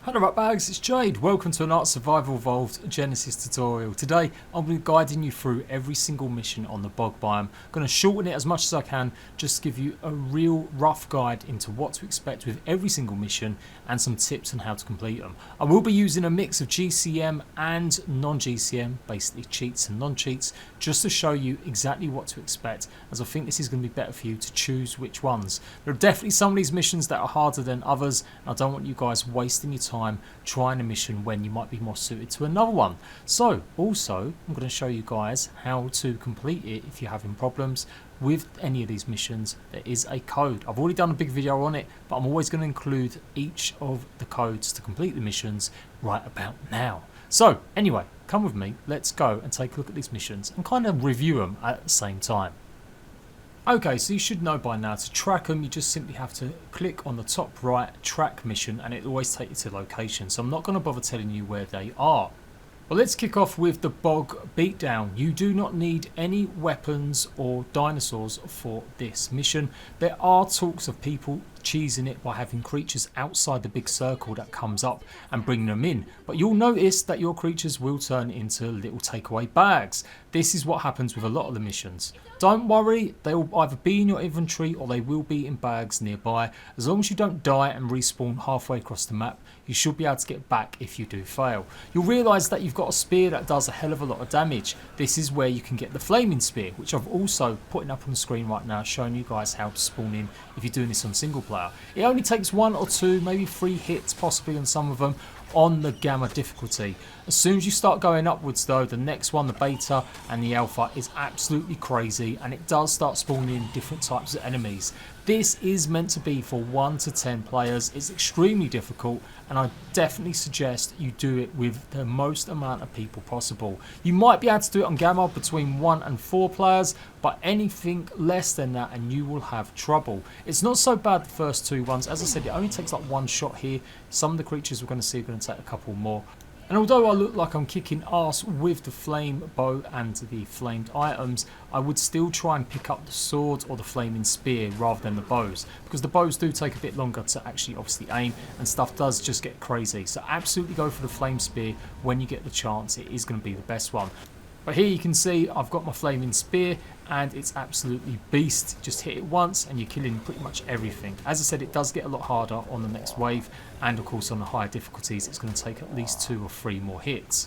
Hello Ratbags, it's Jade. Welcome to an ARK Survival Evolved Genesis tutorial. Today I'm going to be guiding you through every single mission on the bog biome. I'm going to shorten it as much as I can, just to give you a real rough guide into what to expect with every single mission and some tips on how to complete them. I will be using a mix of GCM and non-GCM, basically cheats and non-cheats, just to show you exactly what to expect, as I think this is going to be better for you to choose which ones. There are definitely some of these missions that are harder than others, and I don't want you guys wasting your time trying a mission when you might be more suited to another one. So also I'm going to show you guys how to complete it if you're having problems with any of these missions. There is a code. I've already done a big video on it, but I'm always going to include each of the codes to complete the missions right about now. So anyway, come with me, let's go and take a look at these missions and kind of review them at the same time. Okay, so you should know by now, to track them you just simply have to click on the top right track mission and it'll always take you to location, so I'm not going to bother telling you where they are. Well, let's kick off with the bog beatdown. You do not need any weapons or dinosaurs for this mission. There are talks of people cheesing it by having creatures outside the big circle that comes up and bringing them in, but you'll notice that your creatures will turn into little takeaway bags. This is what happens with a lot of the missions. Don't worry, they will either be in your inventory or they will be in bags nearby. As long as you don't die and respawn halfway across the map, you should be able to get back if you do fail. You'll realise that you've got a spear that does a hell of a lot of damage. This is where you can get the flaming spear, which I've also putting up on the screen right now, showing you guys how to spawn in if you're doing this on single player. It only takes 1 or 2, maybe 3 hits possibly on some of them on the gamma difficulty. As soon as you start going upwards though, the next one, the beta and the alpha, is absolutely crazy, and it does start spawning in different types of enemies. This is meant to be for 1 to 10 players. It's extremely difficult, and I definitely suggest you do it with the most amount of people possible. You might be able to do it on gamma between 1 and 4 players, but anything less than that and you will have trouble. It's not so bad the first 2 ones. As I said, it only takes like 1 shot here. Some of the creatures we're going to see are going to take a couple more. And although I look like I'm kicking ass with the flame bow and the flamed items, I would still try and pick up the sword or the flaming spear rather than the bows, because the bows do take a bit longer to actually obviously aim and stuff does just get crazy. So absolutely go for the flame spear when you get the chance. It is going to be the best one. But here you can see I've got my flaming spear and it's absolutely beast. Just hit it once and you're killing pretty much everything. As I said, it does get a lot harder on the next wave, and of course on the higher difficulties it's going to take at least 2 or 3 more hits.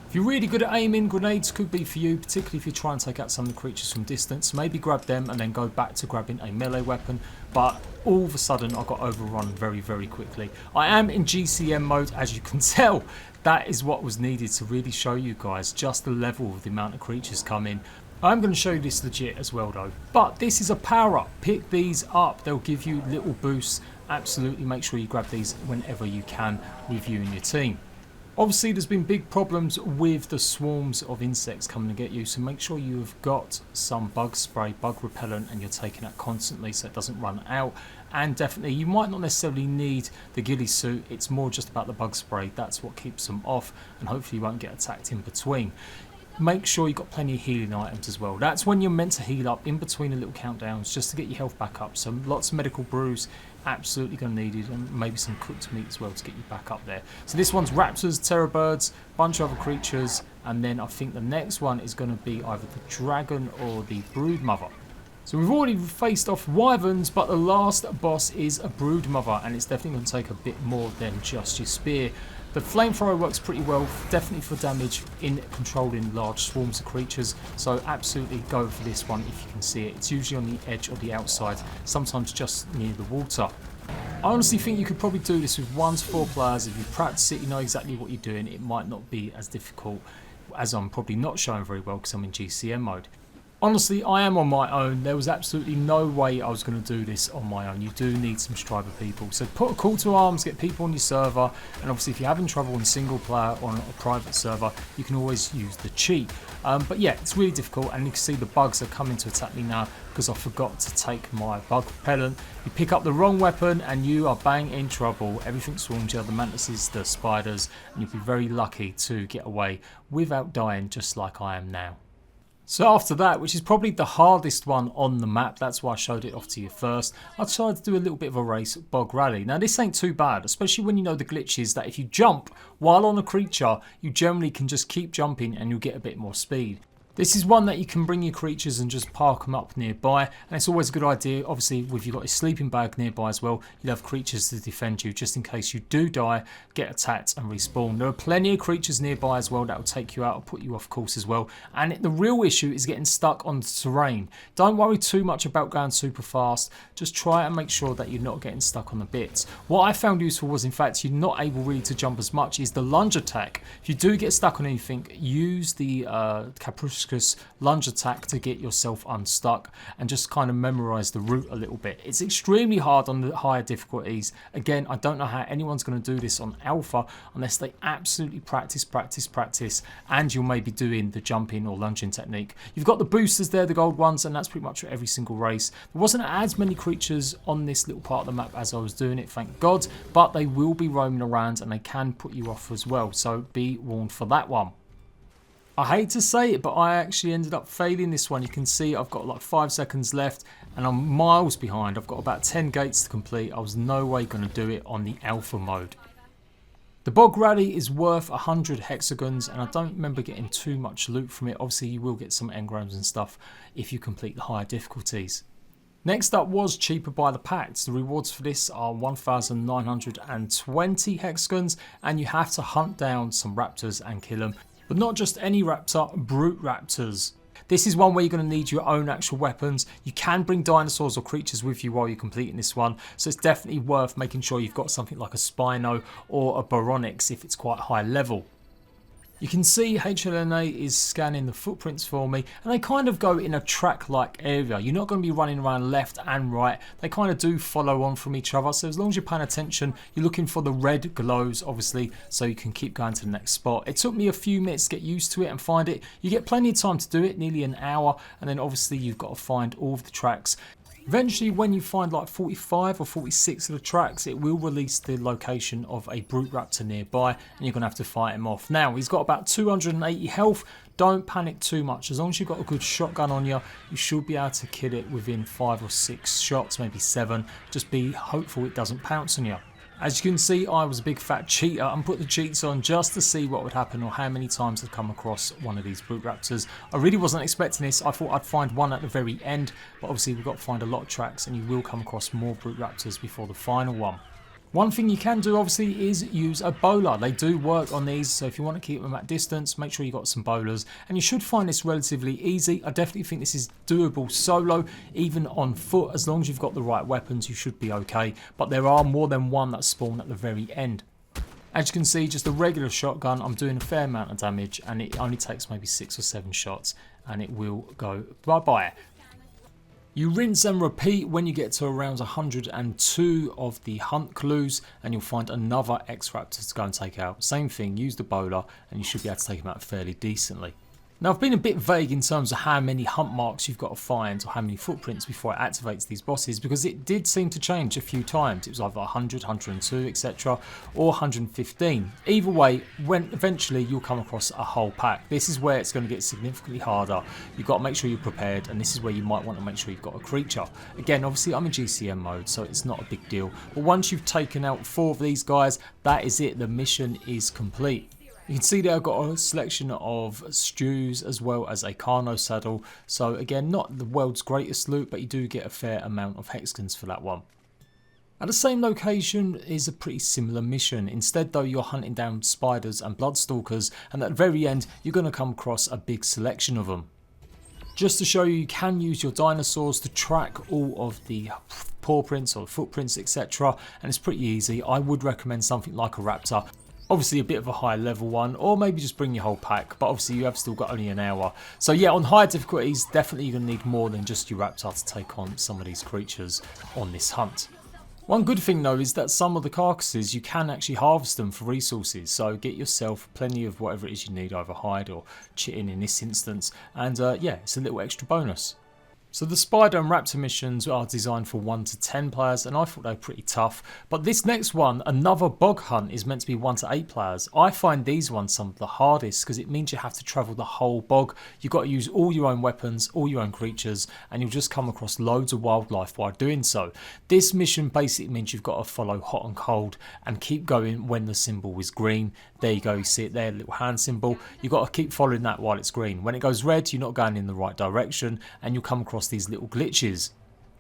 If you're really good at aiming, grenades could be for you, particularly if you try and take out some of the creatures from distance. Maybe grab them and then go back to grabbing a melee weapon, but all of a sudden I got overrun very quickly. I am in GCM mode, as you can tell. That is what was needed to really show you guys just the level of the amount of creatures come in. I'm going to show you this legit as well though, but this is a power up. Pick these up, they'll give you little boosts. Absolutely make sure you grab these whenever you can with you and your team. Obviously there's been big problems with the swarms of insects coming to get you, so make sure you've got some bug spray, bug repellent, and you're taking that constantly so it doesn't run out. And definitely you might not necessarily need the ghillie suit, it's more just about the bug spray. That's what keeps them off, and hopefully you won't get attacked in between. Make sure you've got plenty of healing items as well. That's when you're meant to heal up, in between the little countdowns, just to get your health back up. So lots of medical brews, absolutely going to need it, and maybe some cooked meat as well to get you back up there. So this one's raptors, terror birds, bunch of other creatures, and then I think the next one is going to be either the dragon or the brood mother. So we've already faced off wyverns, but the last boss is a brood mother, and it's definitely going to take a bit more than just your spear. The flamethrower works pretty well, definitely for damage in controlling large swarms of creatures, so absolutely go for this one if you can see it. It's usually on the edge or the outside, sometimes just near the water. I honestly think you could probably do this with 1 to 4 players. If you practice it, you know exactly what you're doing, it might not be as difficult, as I'm probably not showing very well because I'm in GCM mode. Honestly, I am on my own. There was absolutely no way I was going to do this on my own. You do need some striver people. So put a call to arms, get people on your server, and obviously if you're having trouble in single player or on a private server, you can always use the cheat. But yeah, it's really difficult, and you can see the bugs are coming to attack me now because I forgot to take my bug repellent. You pick up the wrong weapon and you are bang in trouble. Everything swarms you, the mantises, the spiders, and you'll be very lucky to get away without dying, just like I am now. So after that, which is probably the hardest one on the map, that's why I showed it off to you first, I tried to do a little bit of a race bog rally. Now this ain't too bad, especially when you know the glitches that if you jump while on a creature, you generally can just keep jumping and you'll get a bit more speed. This is one that you can bring your creatures and just park them up nearby, and it's always a good idea, obviously if you've got a sleeping bag nearby as well, you'll have creatures to defend you just in case you do die, get attacked and respawn. There are plenty of creatures nearby as well that will take you out or put you off course as well, and the real issue is getting stuck on the terrain. Don't worry too much about going super fast, just try and make sure that you're not getting stuck on the bits. What I found useful was in fact you're not able really to jump as much is the lunge attack. If you do get stuck on anything, use the lunge attack to get yourself unstuck and just kind of memorize the route a little bit. It's extremely hard on the higher difficulties. Again, I don't know how anyone's going to do this on alpha unless they absolutely practice, and you'll maybe doing the jumping or lunging technique. You've got the boosters there, the gold ones, and that's pretty much for every single race. There wasn't as many creatures on this little part of the map as I was doing it, thank God, but they will be roaming around and they can put you off as well, so be warned for that one. I hate to say it, but I actually ended up failing this one. You can see I've got like 5 seconds left and I'm miles behind. I've got about 10 gates to complete. I was no way going to do it on the alpha mode. The bog rally is worth 100 hexagons and I don't remember getting too much loot from it. Obviously you will get some engrams and stuff if you complete the higher difficulties. Next up was cheaper by the packs. The rewards for this are 1920 hexagons and you have to hunt down some raptors and kill them. But not just any raptor, brute raptors. This is one where you're going to need your own actual weapons. You can bring dinosaurs or creatures with you while you're completing this one, so it's definitely worth making sure you've got something like a spino or a baronix if it's quite high level. You can see HLNA is scanning the footprints for me and they kind of go in a track-like area. You're not going to be running around left and right. They kind of do follow on from each other. So as long as you're paying attention, you're looking for the red glows, obviously, so you can keep going to the next spot. It took me a few minutes to get used to it and find it. You get plenty of time to do it, nearly an hour. And then obviously you've got to find all of the tracks. Eventually, when you find like 45 or 46 of the tracks, it will release the location of a brute raptor nearby and you're going to have to fight him off. Now, he's got about 280 health. Don't panic too much. As long as you've got a good shotgun on you, you should be able to kill it within 5 or 6 shots, maybe 7. Just be hopeful it doesn't pounce on you. As you can see, I was a big fat cheater and put the cheats on just to see what would happen or how many times I'd come across one of these brute raptors. I really wasn't expecting this. I thought I'd find one at the very end, but obviously we've got to find a lot of tracks and you will come across more brute raptors before the final one. One thing you can do obviously is use a bowler. They do work on these, so if you want to keep them at distance, make sure you've got some bowlers and you should find this relatively easy. I definitely think this is doable solo, even on foot. As long as you've got the right weapons, you should be okay, but there are more than one that spawn at the very end. As you can see, just a regular shotgun, I'm doing a fair amount of damage and it only takes maybe 6 or 7 shots and it will go bye-bye. You rinse and repeat when you get to around 102 of the hunt clues and you'll find another X-Raptor to go and take out. Same thing, use the bowler and you should be able to take him out fairly decently. Now I've been a bit vague in terms of how many hunt marks you've got to find or how many footprints before it activates these bosses, because it did seem to change a few times. It was either 100, 102, etc. or 115. Either way, when eventually you'll come across a whole pack. This is where it's going to get significantly harder. You've got to make sure you're prepared, and this is where you might want to make sure you've got a creature. Again, obviously I'm in GCM mode, so it's not a big deal. But once you've taken out 4 of these guys, that is it. The mission is complete. You can see there I've got a selection of stews as well as a Carno saddle. So again, not the world's greatest loot, but you do get a fair amount of hexagons for that one. At the same location is a pretty similar mission. Instead though, you're hunting down spiders and bloodstalkers, and at the very end you're going to come across a big selection of them. Just to show you, you can use your dinosaurs to track all of the paw prints or footprints, etc. And it's pretty easy. I would recommend something like a raptor. Obviously a bit of a high level one, or maybe just bring your whole pack, but obviously you have still got only an hour. So yeah, on higher difficulties, definitely you're going to need more than just your raptor to take on some of these creatures on this hunt. One good thing though is that some of the carcasses, you can actually harvest them for resources, so get yourself plenty of whatever it is you need, either hide or chitin in this instance, and yeah, it's a little extra bonus. So the Spider and Raptor missions are designed for 1 to 10 players, and I thought they were pretty tough. But this next one, another Bog Hunt, is meant to be 1 to 8 players. I find these ones some of the hardest because it means you have to travel the whole bog. You've got to use all your own weapons, all your own creatures, and you'll just come across loads of wildlife while doing so. This mission basically means you've got to follow hot and cold and keep going when the symbol is green. There you go, you see it there, little hand symbol. You've got to keep following that while it's green. When it goes red, you're not going in the right direction, and you'll come across these little glitches.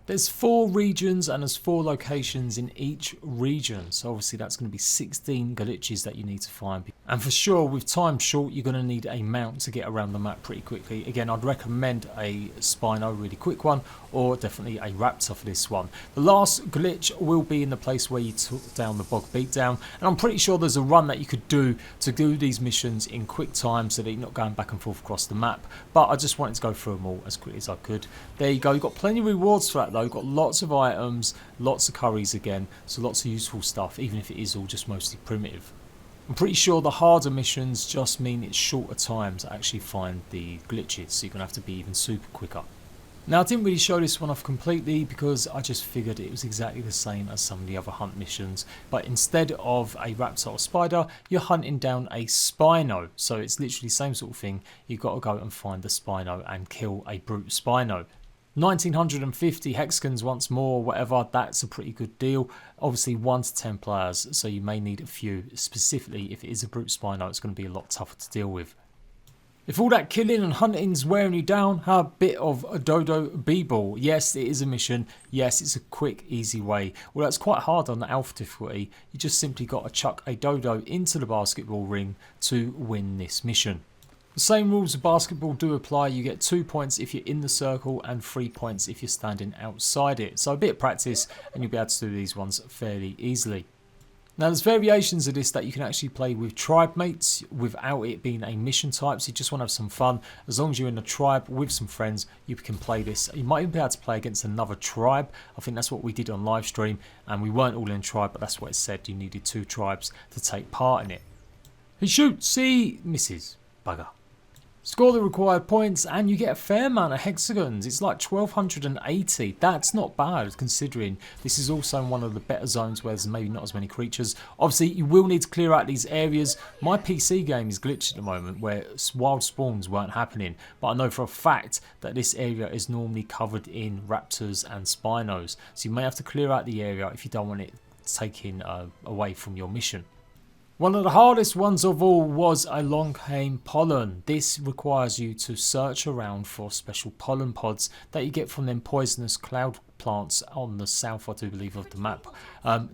There's 4 regions and there's 4 locations in each region, so obviously that's going to be 16 glitches that you need to find. And for sure, with time short, you're going to need a mount to get around the map pretty quickly. Again, I'd recommend a spino, really quick one, or definitely a raptor for this one. The last glitch will be in the place where you took down the bog beatdown, and I'm pretty sure there's a run that you could do to do these missions in quick time so that you're not going back and forth across the map, but I just wanted to go through them all as quickly as I could. There you go, you've got plenty of rewards for that though. You've got lots of items, lots of curries again, so lots of useful stuff, even if it is all just mostly primitive. I'm pretty sure the harder missions just mean it's shorter time to actually find the glitches, so you're going to have to be even super quicker. Now, I didn't really show this one off completely because I just figured it was exactly the same as some of the other hunt missions, but instead of a raptor or spider, you're hunting down a spino, so it's literally the same sort of thing. You've got to go and find the spino and kill a brute spino. 1950 hexagons once more, whatever, that's a pretty good deal. Obviously 1 to 10 players, so you may need a few. Specifically, if it is a brute spino, it's going to be a lot tougher to deal with. If all that killing and hunting's wearing you down, have a bit of a dodo b-ball. Yes, it is a mission. Yes, it's a quick, easy way. Well, that's quite hard on the alpha difficulty. You just simply got to chuck a dodo into the basketball ring to win this mission. The same rules of basketball do apply. You get 2 points if you're in the circle and 3 points if you're standing outside it. So a bit of practice and you'll be able to do these ones fairly easily. Now there's variations of this that you can actually play with tribe mates without it being a mission type, so you just want to have some fun. As long as you're in a tribe with some friends, you can play this. You might even be able to play against another tribe. I think that's what we did on live stream, and we weren't all in tribe, but that's what it said. You needed 2 tribes to take part in it. He shoots, see, misses, bugger. Score the required points and you get a fair amount of hexagons. It's like 1280. That's not bad considering this is also one of the better zones where there's maybe not as many creatures. Obviously you will need to clear out these areas. My PC game is glitched at the moment where wild spawns weren't happening, but I know for a fact that this area is normally covered in raptors and spinos. So you may have to clear out the area if you don't want it taken away from your mission. One of the hardest ones of all was a long cane pollen. This requires you to search around for special pollen pods that you get from them poisonous cloud plants on the south, I do believe, of the map.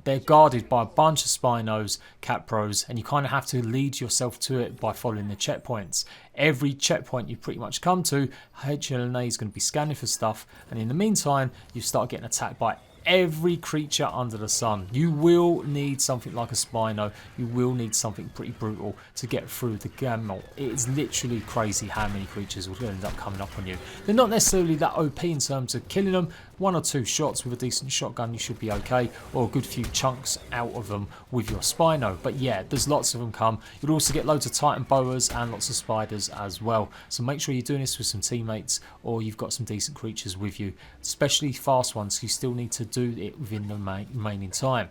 They're guarded by a bunch of spinos, capros, and you kind of have to lead yourself to it by following the checkpoints. Every checkpoint you pretty much come to, HLNA is going to be scanning for stuff, and in the meantime, you start getting attacked by every creature under the sun. You will need something like a spino. You will need something pretty brutal to get through the gamut. It is literally crazy how many creatures will end up coming up on you. They're not necessarily that OP in terms of killing them. 1 or 2 shots with a decent shotgun you should be okay, or a good few chunks out of them with your spino. But yeah, there's lots of them come. You'll also get loads of titan boas and lots of spiders as well. So make sure you're doing this with some teammates or you've got some decent creatures with you, especially fast ones. You still need to do it within the remaining time.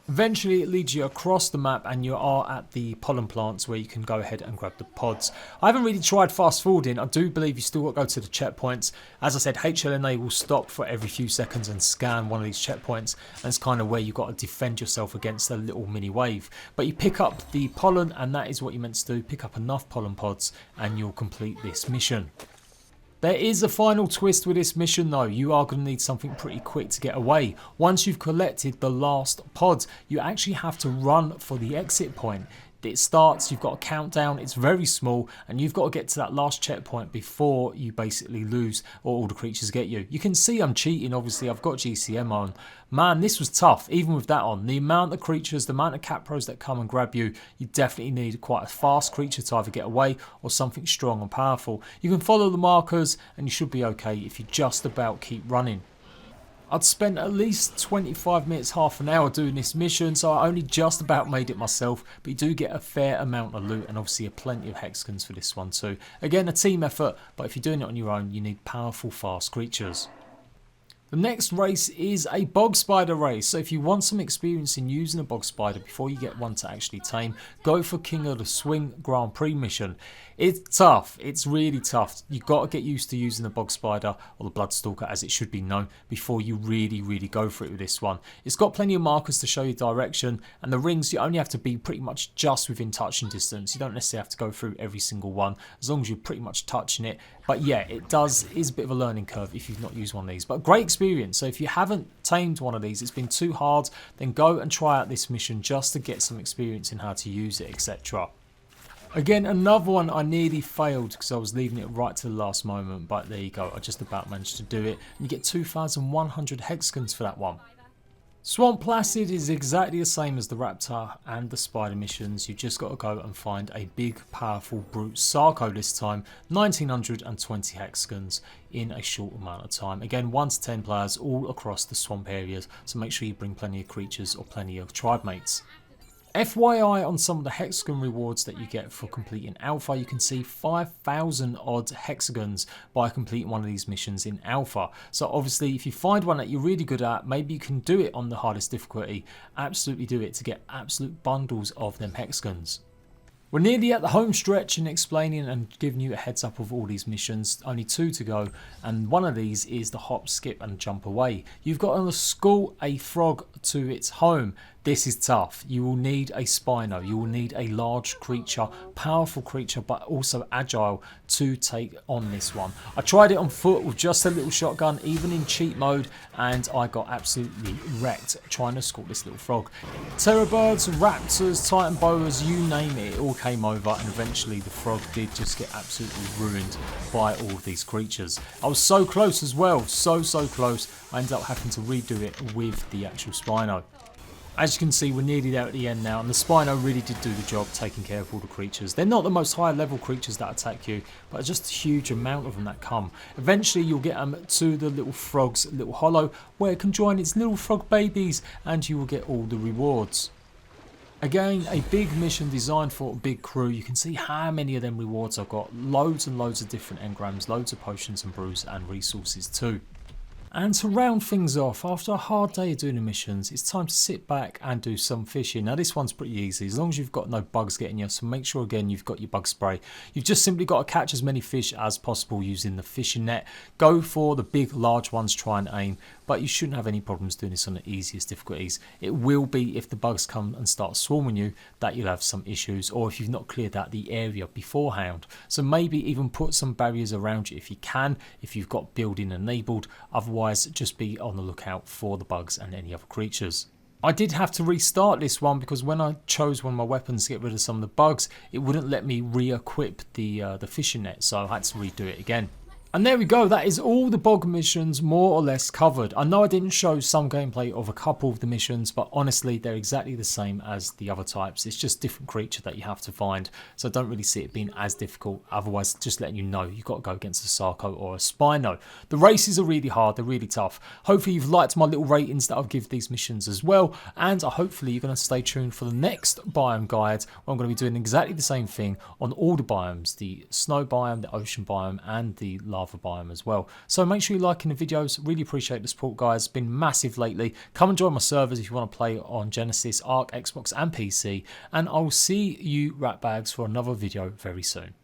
Eventually it leads you across the map and you are at the pollen plants where you can go ahead and grab the pods. I haven't really tried fast forwarding. I do believe you still got to go to the checkpoints. As I said, HLNA will stop for every few seconds and scan one of these checkpoints, and it's kind of where you've got to defend yourself against a little mini wave. But you pick up the pollen and that is what you're meant to do. Pick up enough pollen pods and you'll complete this mission. There is a final twist with this mission though. You are going to need something pretty quick to get away. Once you've collected the last pods, you actually have to run for the exit point. It starts, you've got a countdown, it's very small, and you've got to get to that last checkpoint before you basically lose or all the creatures get you. You can see I'm cheating, obviously, I've got GCM on. Man, this was tough, even with that on. The amount of creatures, the amount of capros that come and grab you, you definitely need quite a fast creature to either get away or something strong and powerful. You can follow the markers and you should be okay if you just about keep running. I'd spent at least 25 minutes, half an hour doing this mission, so I only just about made it myself, but you do get a fair amount of loot and obviously a plenty of hexagons for this one too. Again, a team effort, but if you're doing it on your own, you need powerful, fast creatures. The next race is a bog spider race, so if you want some experience in using a bog spider before you get one to actually tame, go for King of the Swing Grand Prix mission. It's tough, it's really tough. You've got to get used to using the bog spider, or the blood stalker as it should be known, before you really go for it with this one. It's got plenty of markers to show you direction, and the rings you only have to be pretty much just within touching distance. You don't necessarily have to go through every single one, as long as you're pretty much touching it. But yeah, it is a bit of a learning curve if you've not used one of these, but great experience. So if you haven't tamed one of these, it's been too hard, then go and try out this mission just to get some experience in how to use it, etc. Again, another one I nearly failed because I was leaving it right to the last moment, but there you go, I just about managed to do it. And you get 2,100 hexagons for that one. Swamp Placid is exactly the same as the Raptor and the Spider missions. You've just got to go and find a big, powerful brute Sarco this time, 1920 hexagons in a short amount of time. Again, 1 to 10 players all across the swamp areas, so make sure you bring plenty of creatures or plenty of tribe mates. FYI on some of the hexagon rewards that you get for completing alpha, you can see 5,000 odd hexagons by completing one of these missions in alpha. So obviously if you find one that you're really good at, maybe you can do it on the hardest difficulty, absolutely do it to get absolute bundles of them hexagons. We're nearly at the home stretch in explaining and giving you a heads up of all these missions, only 2 to go, and one of these is the hop, skip and jump away. You've got to escort a frog to its home. This is tough. You will need a spino, you will need a large creature, powerful creature but also agile to take on this one. I tried it on foot with just a little shotgun, even in cheat mode, and I got absolutely wrecked trying to escort this little frog. Terror birds, raptors, titan boas, you name it, it all came over, and eventually the frog did just get absolutely ruined by all of these creatures. I was so close as well, so close, I ended up having to redo it with the actual spino. As you can see, we're nearly there at the end now, and the Spino really did do the job taking care of all the creatures. They're not the most high level creatures that attack you, but just a huge amount of them that come. Eventually you'll get them to the little frog's little hollow, where it can join its little frog babies, and you will get all the rewards. Again, a big mission designed for a big crew. You can see how many of them rewards I've got. Loads and loads of different engrams, loads of potions and brews and resources too. And to round things off, after a hard day of doing the missions, it's time to sit back and do some fishing. Now this one's pretty easy, as long as you've got no bugs getting you, so make sure again you've got your bug spray. You've just simply got to catch as many fish as possible using the fishing net. Go for the big large ones, try and aim, but you shouldn't have any problems doing this on the easiest difficulties. It will be if the bugs come and start swarming you that you'll have some issues, or if you've not cleared out the area beforehand. So maybe even put some barriers around you if you can, if you've got building enabled. Otherwise just be on the lookout for the bugs and any other creatures. I did have to restart this one because when I chose one of my weapons to get rid of some of the bugs, it wouldn't let me re-equip the fishing net, so I had to redo it again. And there we go, that is all the bog missions more or less covered. I know I didn't show some gameplay of a couple of the missions, but honestly they're exactly the same as the other types. It's just different creature that you have to find, so I don't really see it being as difficult. Otherwise, just letting you know, you've got to go against a Sarco or a Spino. The races are really hard, they're really tough. Hopefully you've liked my little ratings that I'll give these missions as well, and hopefully you're going to stay tuned for the next biome guide, where I'm going to be doing exactly the same thing on all the biomes, the snow biome, the ocean biome and the lava biome as well. So make sure you're liking the videos. Really appreciate the support, guys. It's been massive lately. Come and join my servers if you want to play on Genesis, ARK, Xbox and PC, and I'll see you ratbags for another video very soon.